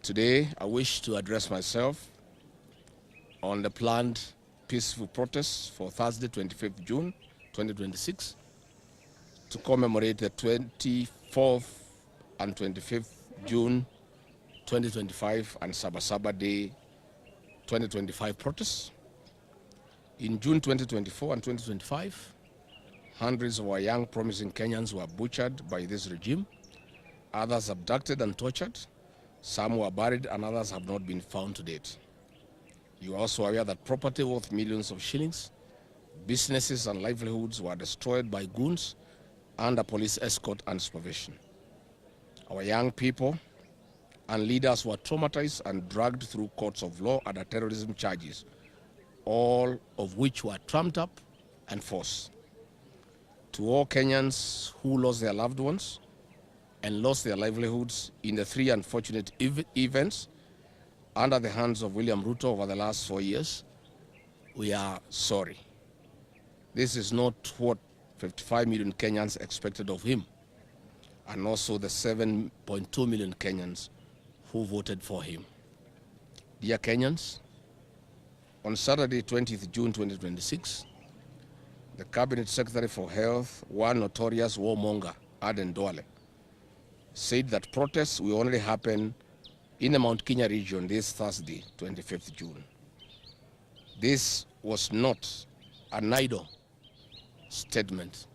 Today, I wish to address myself on the planned peaceful protests for Thursday, 25th June, 2026, to commemorate the 24th and 25th June, 2025 and Sabasaba Day 2025 protests. In June 2024 and 2025, hundreds of our young promising Kenyans were butchered by this regime, others abducted and tortured, some were buried and others have not been found to date. You are also aware that property worth millions of shillings, businesses and livelihoods were destroyed by goons under police escort and supervision. Our young people and leaders were traumatized and dragged through courts of law under terrorism charges, all of which were trumped up and forced. To all Kenyans who lost their loved ones and lost their livelihoods in the three unfortunate events under the hands of William Ruto over the last 4 years, we are sorry. This is not what 55 million Kenyans expected of him, and also the 7.2 million Kenyans who voted for him. Dear Kenyans, on Saturday, 20th June 2026, the Cabinet Secretary for Health, one notorious warmonger, Aden Duale, said that protests will only happen in the Mount Kenya region this Thursday, 25th June. This was not an idle statement.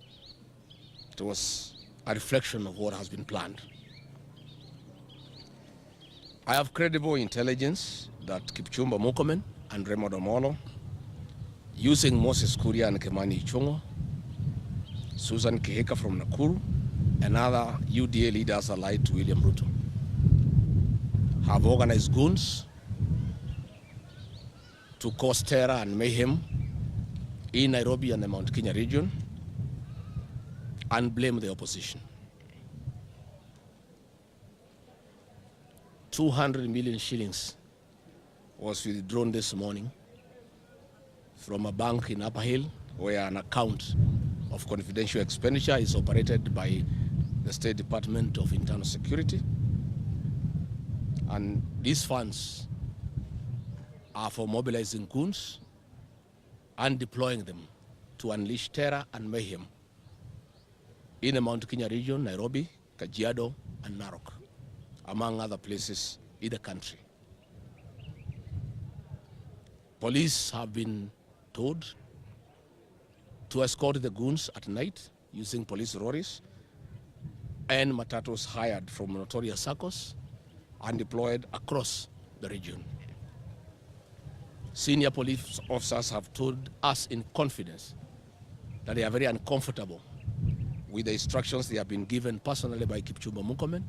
It was a reflection of what has been planned. I have credible intelligence that Kipchumba Murkomen and Raymond Omolo, using Moses Kuria and Kimani Ichung'wa, Susan Kihika from Nakuru, and other UDA leaders allied to William Ruto, have organized goons to cause terror and mayhem in Nairobi and the Mount Kenya region and blame the opposition. 200 million shillings was withdrawn this morning from a bank in Upper Hill, where an account of confidential expenditure is operated by the State Department of Internal Security. And these funds are for mobilizing goons and deploying them to unleash terror and mayhem in the Mount Kenya region, Nairobi, Kajiado, and Narok, among other places in the country. Police have been told to escort the goons at night using police lorries and matatos hired from notorious circles and deployed across the region. Senior police officers have told us in confidence that they are very uncomfortable with the instructions they have been given personally by Kipchumba Murkomen,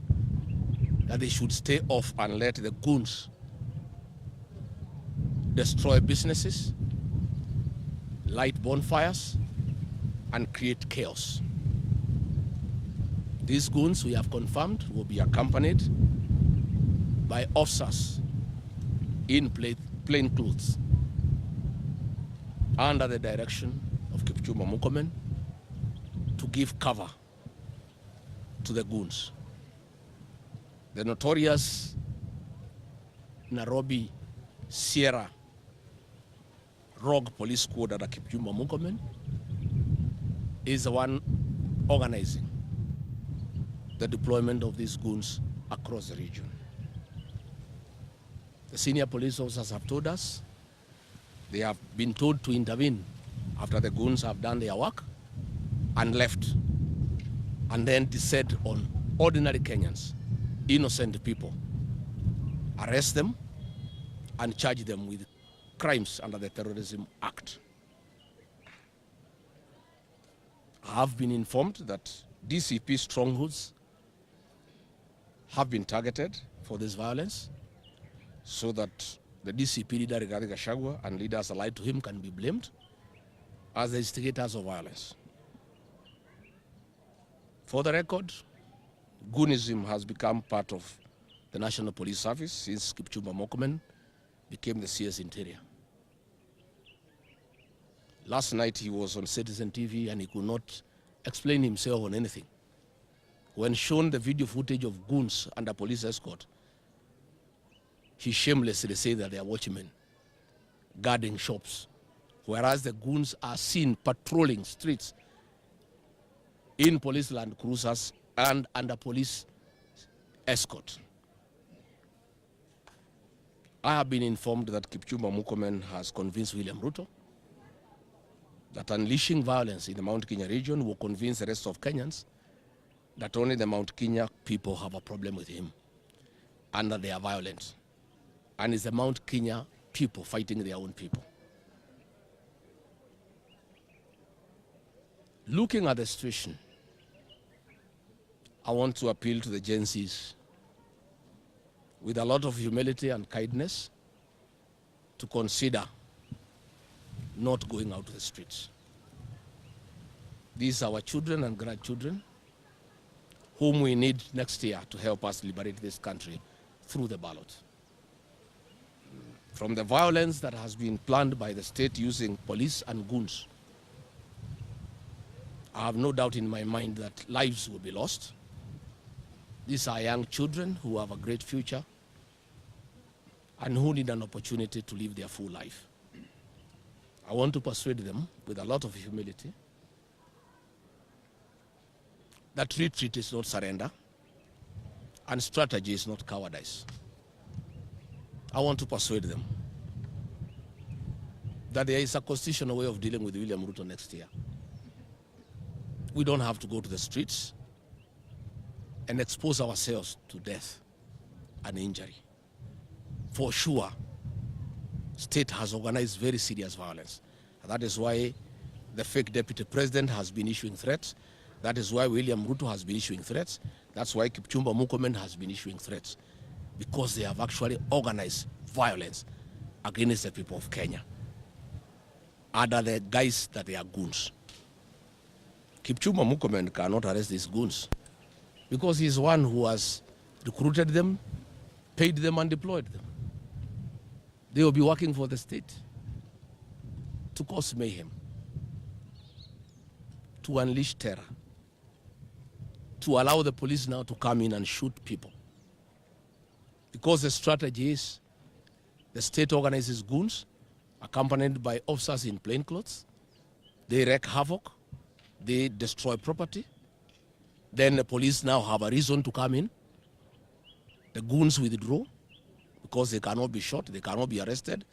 that they should stay off and let the goons destroy businesses, light bonfires, and create chaos. These goons, we have confirmed, will be accompanied by officers in plain clothes under the direction of Kipchumba Murkomen to give cover to the goons. The notorious Nairobi Sierra Rogue Police Squad under Kipchumba Murkomen is the one organizing the deployment of these goons across the region. The senior police officers have told us they have been told to intervene after the goons have done their work and left, and then descend on ordinary Kenyans, innocent people, arrest them and charge them with crimes under the Terrorism Act. I have been informed that DCP strongholds have been targeted for this violence, so that the DCP leader Rigathi Gachagua and leaders allied to him can be blamed as the instigators of violence. For the record, goonism has become part of the National Police Service since Kipchumba Murkomen became the CS Interior. Last night he was on Citizen TV and he could not explain himself on anything. When shown the video footage of goons under police escort he shamelessly say that they are watchmen guarding shops, whereas the goons are seen patrolling streets in police Land Cruisers and under police escort. I have been informed that Kipchumba Murkomen has convinced William Ruto that unleashing violence in the Mount Kenya region will convince the rest of Kenyans that only the Mount Kenya people have a problem with him and that they are violent. And it's the Mount Kenya people fighting their own people. Looking at the situation, I want to appeal to the Gen Zs with a lot of humility and kindness to consider not going out to the streets. These are our children and grandchildren whom we need next year to help us liberate this country through the ballot. From the violence that has been planned by the state using police and goons, I have no doubt in my mind that lives will be lost. These are young children who have a great future and who need an opportunity to live their full life. I want to persuade them with a lot of humility that retreat is not surrender and strategy is not cowardice. I want to persuade them that there is a constitutional way of dealing with William Ruto next year. We don't have to go to the streets and expose ourselves to death and injury. For sure, state has organized very serious violence. And that is why the fake deputy president has been issuing threats. That is why William Ruto has been issuing threats. That's why Kipchumba Murkomen has been issuing threats. Because they have actually organized violence against the people of Kenya. Under the guise that they are goons. Kipchumba Murkomen cannot arrest these goons because he's one who has recruited them, paid them, and deployed them. They will be working for the state to cause mayhem, to unleash terror, to allow the police now to come in and shoot people. Because the strategy is the state organizes goons accompanied by officers in plain clothes. They wreak havoc, they destroy property. Then the police now have a reason to come in. The goons withdraw because they cannot be shot, they cannot be arrested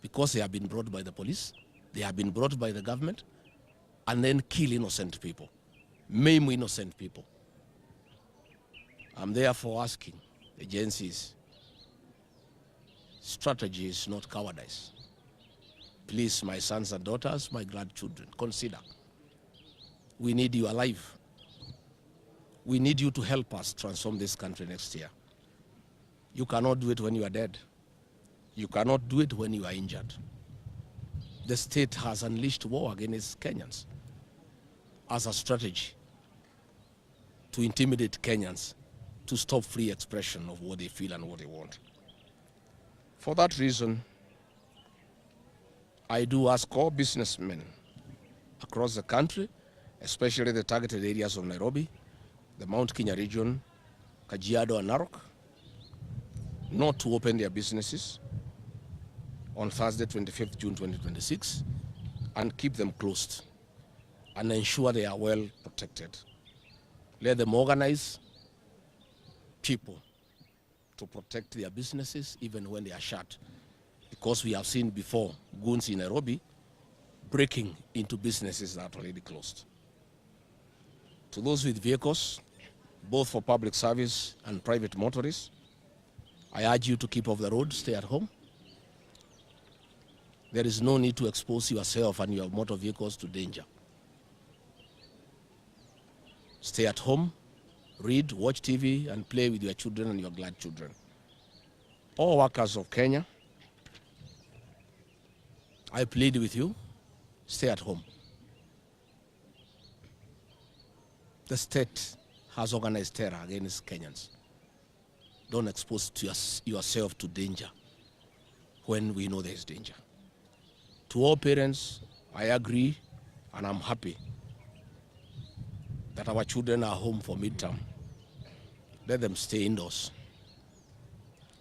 because they have been brought by the police, they have been brought by the government, and then kill innocent people, maim innocent people. I'm therefore asking the agencies, strategy is not cowardice. Please, my sons and daughters, my grandchildren, consider. We need you alive. We need you to help us transform this country next year. You cannot do it when you are dead. You cannot do it when you are injured. The state has unleashed war against Kenyans as a strategy to intimidate Kenyans, to stop free expression of what they feel and what they want. For that reason, I do ask all businessmen across the country, especially the targeted areas of Nairobi, the Mount Kenya region, Kajiado and Narok, not to open their businesses on Thursday, 25th June 2026, and keep them closed and ensure they are well protected. Let them organize people to protect their businesses even when they are shut. Because we have seen before goons in Nairobi breaking into businesses that are already closed. To those with vehicles, both for public service and private motorists, I urge you to keep off the road, stay at home. There is no need to expose yourself and your motor vehicles to danger. Stay at home, read, watch TV, and play with your children and your grandchildren. All workers of Kenya, I plead with you, stay at home. The state has organized terror against Kenyans. Don't expose yourself to danger when we know there is danger. To all parents, I agree and I'm happy that our children are home for midterm. Let them stay indoors.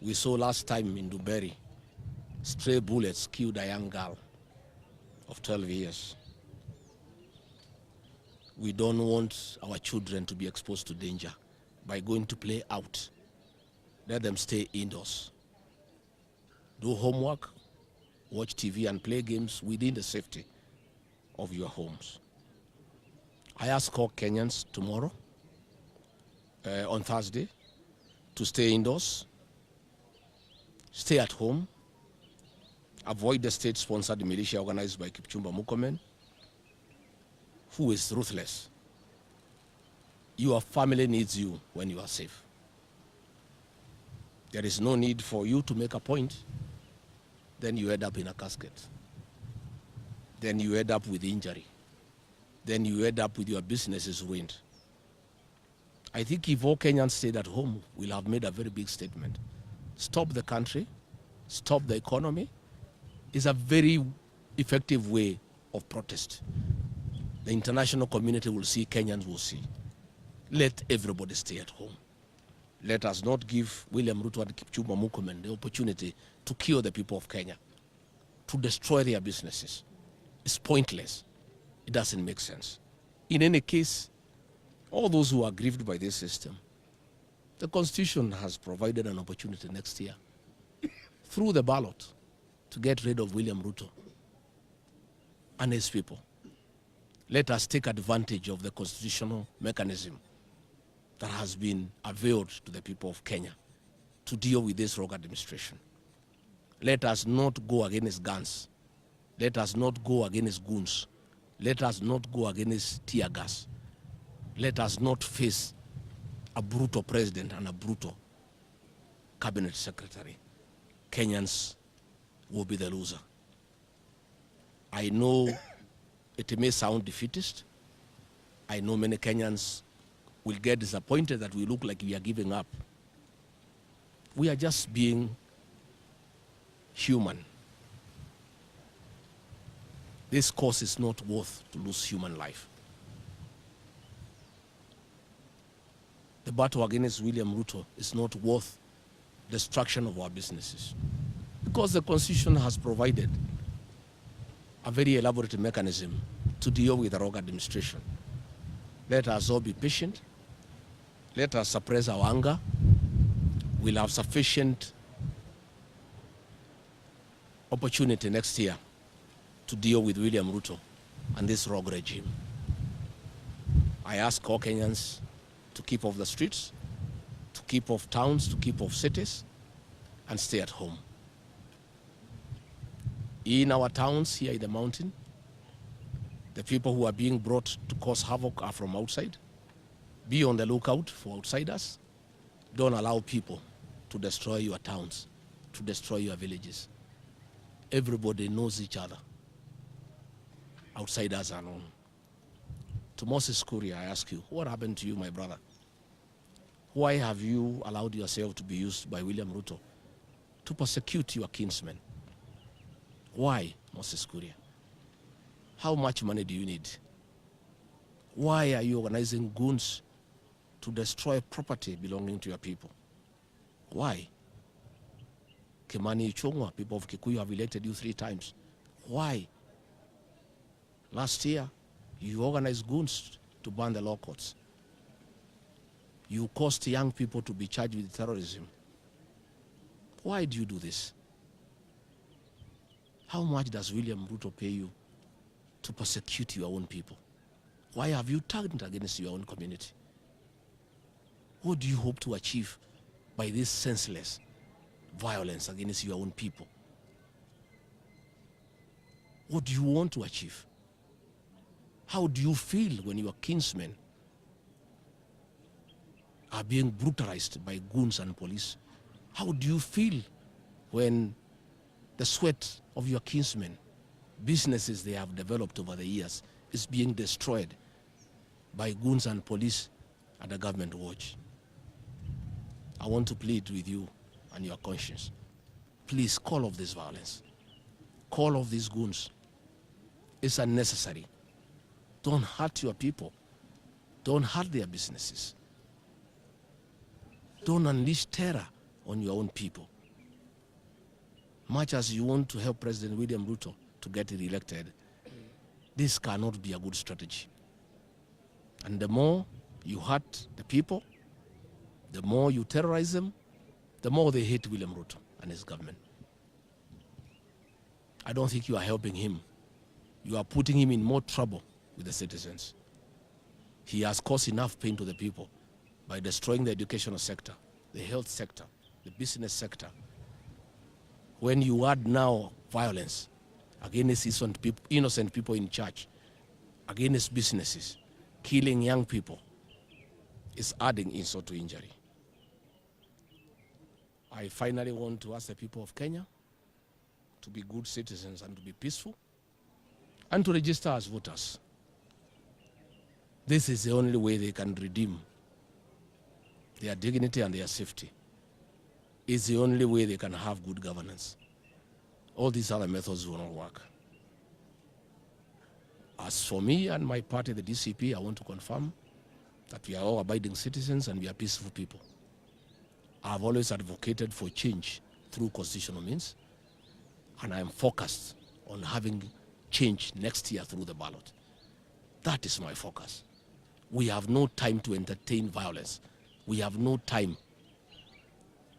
We saw last time in Duberry, stray bullets killed a young girl of 12 years. We don't want our children to be exposed to danger by going to play out. Let them stay indoors. Do homework, watch TV and play games within the safety of your homes. I ask all Kenyans tomorrow, on Thursday, to stay indoors, stay at home, avoid the state-sponsored militia organized by Kipchumba Murkomen, who is ruthless. Your family needs you when you are safe. There is no need for you to make a point, then you end up in a casket. Then you end up with injury. Then you end up with your businesses ruined. I think if all Kenyans stayed at home, we'll have made a very big statement. Stop the country, stop the economy, is a very effective way of protest. The international community will see, Kenyans will see. Let everybody stay at home. Let us not give William Ruto and Kipchumba Murkomen the opportunity to kill the people of Kenya, to destroy their businesses. It's pointless. It doesn't make sense. In any case, all those who are aggrieved by this system, the Constitution has provided an opportunity next year through the ballot to get rid of William Ruto and his people. Let us take advantage of the constitutional mechanism that has been availed to the people of Kenya to deal with this rogue administration. Let us not go against guns. Let us not go against goons. Let us not go against tear gas. Let us not face a brutal president and a brutal cabinet secretary. Kenyans will be the loser. I know it may sound defeatist. I know many Kenyans will get disappointed that we look like we are giving up. We are just being human. This cause is not worth to lose human life. The battle against William Ruto is not worth destruction of our businesses, because the Constitution has provided a very elaborate mechanism to deal with the rogue administration. Let us all be patient. Let us suppress our anger. We'll have sufficient opportunity next year to deal with William Ruto and this rogue regime. I ask all Kenyans to keep off the streets, to keep off towns, to keep off cities, and stay at home. In our towns here in the mountain, the people who are being brought to cause havoc are from outside. Be on the lookout for outsiders. Don't allow people to destroy your towns, to destroy your villages. Everybody knows each other. Outsiders are known. To Moses Kuria, I ask you, what happened to you, my brother? Why have you allowed yourself to be used by William Ruto to persecute your kinsmen? Why, Moses Kuria? How much money do you need? Why are you organizing goons to destroy property belonging to your people? Why? Kimani Ichung'wa, people of Kikuyu have elected you 3 times. Why? Last year, you organized goons to burn the law courts. You caused young people to be charged with terrorism. Why do you do this? How much does William Ruto pay you to persecute your own people? Why have you turned against your own community? What do you hope to achieve by this senseless violence against your own people? What do you want to achieve? How do you feel when your kinsmen are being brutalized by goons and police? How do you feel when the sweat of your kinsmen, businesses they have developed over the years, is being destroyed by goons and police at the government watch? I want to plead with you and your conscience. Please call off this violence. Call off these goons. It's unnecessary. Don't hurt your people. Don't hurt their businesses. Don't unleash terror on your own people. much as you want to help President William Ruto to get re-elected, this cannot be a good strategy. And the more you hurt the people, the more you terrorize them, the more they hate William Ruto and his government. I don't think you are helping him. You are putting him in more trouble with the citizens. He has caused enough pain to the people by destroying the educational sector, the health sector, the business sector. When you add now violence against innocent people in church, against businesses, killing young people, is adding insult to injury. I finally want to ask the people of Kenya to be good citizens and to be peaceful and to register as voters. This is the only way they can redeem their dignity and their safety. It's the only way they can have good governance. All these other methods will not work. As for me and my party, the DCP, I want to confirm that we are all abiding citizens and we are peaceful people. I've always advocated for change through constitutional means, and I am focused on having change next year through the ballot. That is my focus. We have no time to entertain violence. We have no time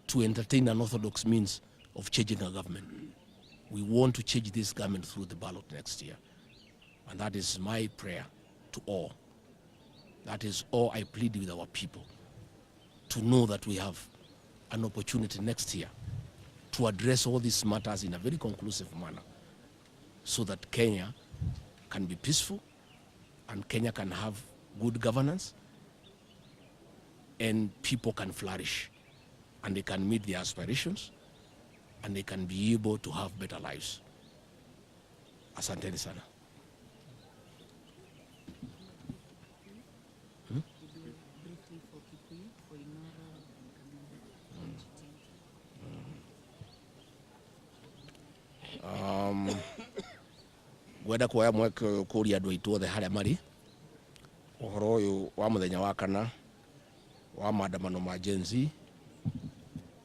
to entertain unorthodox means of changing a government. We want to change this government through the ballot next year. And that is my prayer to all. That is all I plead with our people, to know that we have an opportunity next year to address all these matters in a very conclusive manner so that Kenya can be peaceful and Kenya can have good governance and people can flourish and they can meet their aspirations and they can be able to have better lives. Asanteni sana. Gwenda kuoya mweke kuria andu aitu othe haria mari uhoro uyu wa muthenya wa kana wa maandamano ma Gen Z.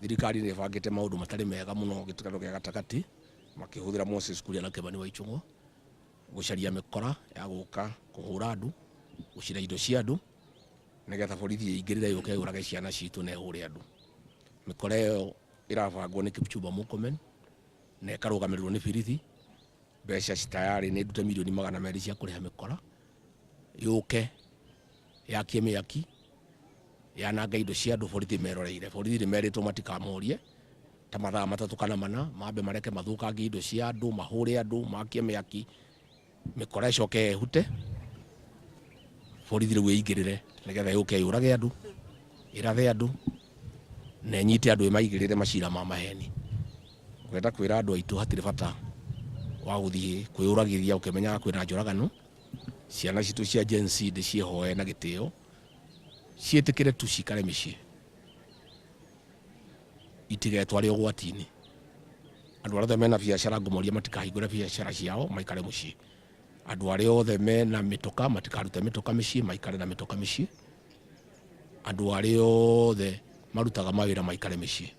Thirikari ni bangite maundu matari mega muno gitukano gia gatakati makihuthira Moses Kuria na Kimani wa Ichung'wa gucaria mikora ya guka kuhura andu gucira indo cia andu nigetha borithi ingirire yuke yurage ciana citu na ihure andu. Mikora iyo irabangwo ni Kipchumba Murkomen na ikarugamirwo ni borithi. Mbeca citayari ni ndute milioni 200 cia kuriha mikora yuke yakie mĩaki yananga indo cia andu borithi meroreire. Borithi ni meritwo matikamorie ta mathaa 3 kana 4 mambe mareke mathukangie indo cia andu mahure andu makie mĩaki mikora icoke hute borithi riu ingirire nigetha yuke yurage andu irathe andu na nyite andu maigirire macira ma maheni. Gwenda kwira andu aitu hatire bata wa guthie kwiyuragiria ukimenya kwina njoragano ciana citu cia Gen Z de ciehoe na gitio cietikire tu cikare micii itigetware ugwatini. Andu arĩa mena biacara ngumoria matikahingũre biacara ciao maikare mucii. Andu arĩa othe mena mitoka matikarute mitoka micii maikare na mitoka micii. Andu arĩa othe marutaga mawira maikare micii.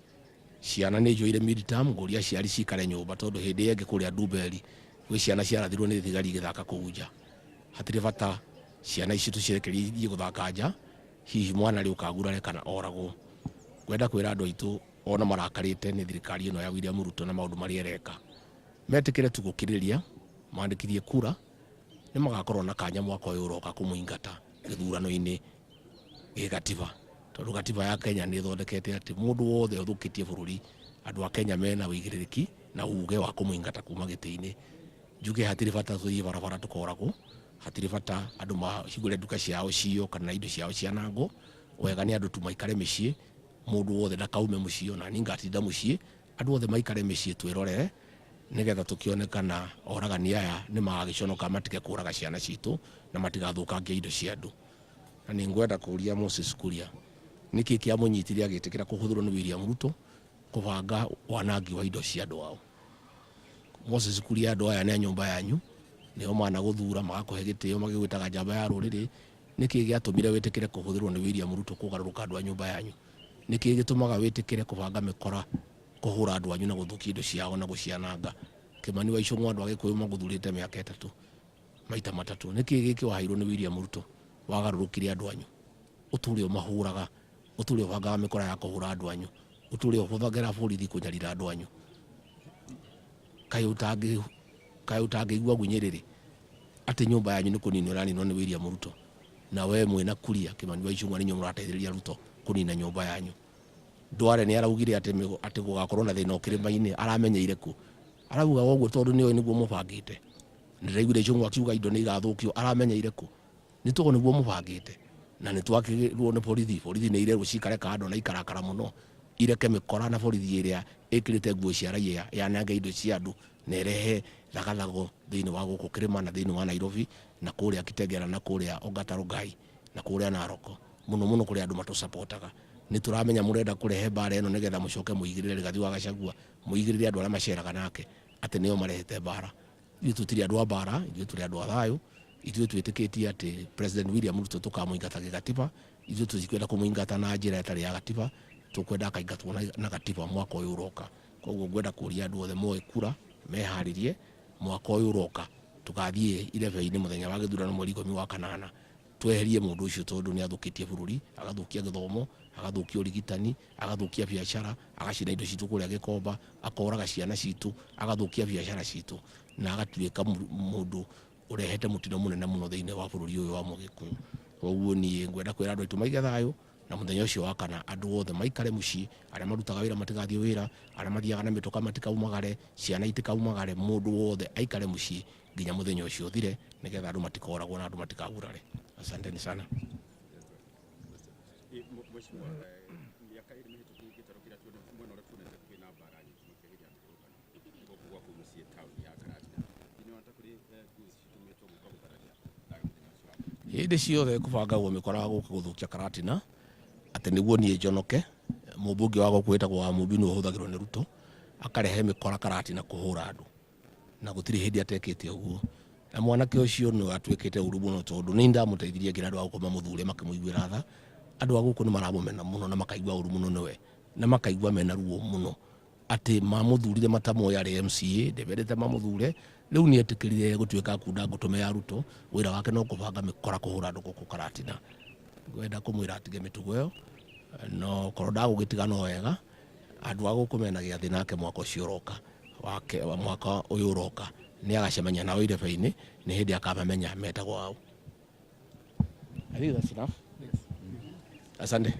Ciana nĩ njoire mid-term nguria ciari cikare nyumba tondu hindi yenge kuria Nduberi gwi ciana ciarathirwo ni thigari githaka kuunja. Hatire bata ciana ici tucirekereirie guthaka nja hihi mwana ri ukagurare kana oragwo. Gwenda kwira andu aitu ona marakarite ni thirikari ino ya William Ruto na maundu mari ereka metikire tu gukiriria mandikithie kura ni magakorwo na kanya mwaka uyu uroka kumuingata githurano-ini gigatiba. Tondu gatiba ya Kenya ni thondekete ati mundu wothe uthukitie bururi andu a Kenya mena wigiririki na uge wa kumuingata kuma giti-ini. Njuge hatire bata tuthie barabara tukoragwo, hatire bata andu mahingure nduka ciao cio kana indo ciao cianangwo. Wega ni andu tu maikare micii, mundu wothe ndakaume mucii ona ni ngatinda mucii, andu othe maikare micii twirorere nigetha tukionekana oragani aya ni magagiconoka matige kuraga ciana citu na matigathukangia indo cia andu. Na ni ngwenda kuria Moses Kuria niki kia munyitire agitikira kuhuthurwo ni William Ruto kubanga wanangi wa indo cia andu ao. Moses Kuria andu aya ni nyumba yanyu nio mana guthura magakuhe gitio magigwitaga njamba ya ruriri. Niki giatumire witikire kuhuthurwo ni William Ruto kugaruruka andu a nyumba yanyu? Niki gitumaga witikire kubanga mikora kuhura andu anyu na guthukia indo ciao na guciananga. Kimani wa Icũng'wa andu agikuyu maguthurite miaka 3 maita 3 niki giki wahairwo ni William Ruto wagarurukire andu anyu uturi o mahuraga uturi o bangaga mikora ya kuhura andu anyu uturi o huthagira borithi kunyarira andu anyu kai utangigua gunyiriri ati nyumba yanyu ni kunini uraninwo ni William Ruto na we mwina kuria Kimani wa Icũng'wa ninyu murateithiriria Ruto kunina nyumba yanyu. Ndware ni araugire ati gugakorwo na thina ukirima-ini aramenyeire ku arauga woguo tondu ni oy niguo mubangite ndiraiguire Icũng'wa akiuga indo ni igathukio aramenyeire ku ni tugo niguo mubangite na ni twakirwo ni borithi ni irerwo cikare kando na ikarakara muno ireke mikora na borithi iria ikirite nguo cia raia yanange indo cia andu na irehe thagathago thiini wa guku kirima na thiini wa Nairobi na kuria Kitengela na kuria Ongata Rongai na kuria Narok muno kuria andu matusapotaga. Ni turamenya murenda kurehe bara eno nigetha mucoke muigirire Rigathi wa Gachagua muigirire andu aria maceraga nake ati nio marehete bara. Ithuĩ tutiri andu a bara, ithuĩ turi andu a thayu, ithuĩ twitikitie ati President William Ruto tukamuingata gigatiba, ithuĩ tutikwenda kumuingata na njira itari ya gatiba, tukwenda akaingatwo na gatiba mwaka uyu uroka. Koguo ngwenda kuria andu othe moe kura meharirie mwaka uyu uroka tugathie irebe-ini muthenya wa githurano mweri 10 wa kanana tweherie mundu ucio tondu ni athukitie bururi agathukia githomo agathukia urigitani agathukia biashara agacina indo citu kuria Gikomba akoraga ciana citu agathukia biashara citu na agatuika mundu urehete mutino munene muno thiini wa bururi uyu wa Mugikuyu. Koguo nie ngwenda kwira andu aitu maige thayu na muthenya ucio wa kana andu othe maikare mucii aria marutaga wira matigathie wira aria mathiaga na mituka matikaumagare ciana itikaumagare mundu wothe aikare mucii nginya muthenya ucio uthire nigetha andu matikoragwo na andu matikagurare. Asanteni sana. Hindi ciothe kubangagwo mikora guku guthukia Karatina ati niguo nie njonoke mubunge wa guku wetagwo wa Mubinu uhuthagirwo ni Ruto akarehe mikora Karatina kuhura andu na gutiri hindi atekete uguo na mwanake ucio no atwekete uru muno tondu ni ndamuteithirie ngira andu agukoma muthure makimuiguira tha andu aguku ni maramumena muno na makaigua uru muno niwe na makaigua mena ruo muno ati mamuthurire matamoya ari MCA ndebendete mamuthure riu ni etikirire gutweka kunda ngutume ya Ruto wira wake no kubanga mikora kuhura andu guku Karatina. Ngwenda kumwira atige mitugo iyo no korwo ndagugitiga no wega andu aguku mena giathi nake mwaka ucio uroka wake wa mwaka uyu uroka ni agacemania nao irebe-ini ni hindi akamamenya metagwo wao. I think that's enough. Yes. Asante.